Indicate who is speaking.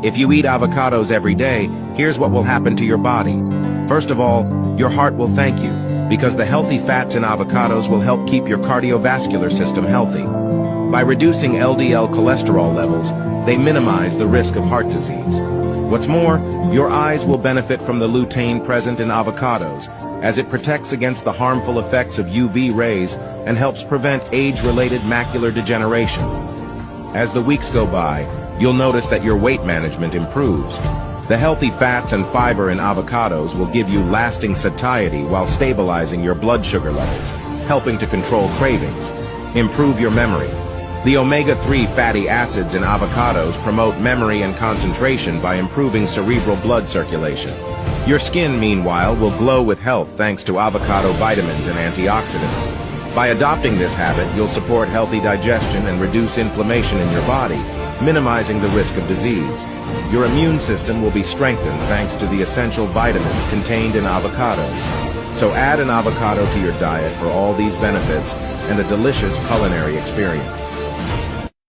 Speaker 1: If you eat avocados every day, here's what will happen to your body. First of all, your heart will thank you, because the healthy fats in avocados will help keep your cardiovascular system healthy. By reducing LDL cholesterol levels, they minimize the risk of heart disease. What's more, your eyes will benefit from the lutein present in avocados, as it protects against the harmful effects of UV rays and helps prevent age-related macular degeneration. As the weeks go by, you'll notice that your weight management improves. The healthy fats and fiber in avocados will give you lasting satiety while stabilizing your blood sugar levels, helping to control cravings. Improve your memory. The omega-3 fatty acids in avocados promote memory and concentration by improving cerebral blood circulation. Your skin, meanwhile, will glow with health thanks to avocado vitamins and antioxidants. By adopting this habit, you'll support healthy digestion and reduce inflammation in your body, minimizing the risk of disease. Your immune system will be strengthened thanks to the essential vitamins contained in avocados. So add an avocado to your diet for all these benefits and a delicious culinary experience.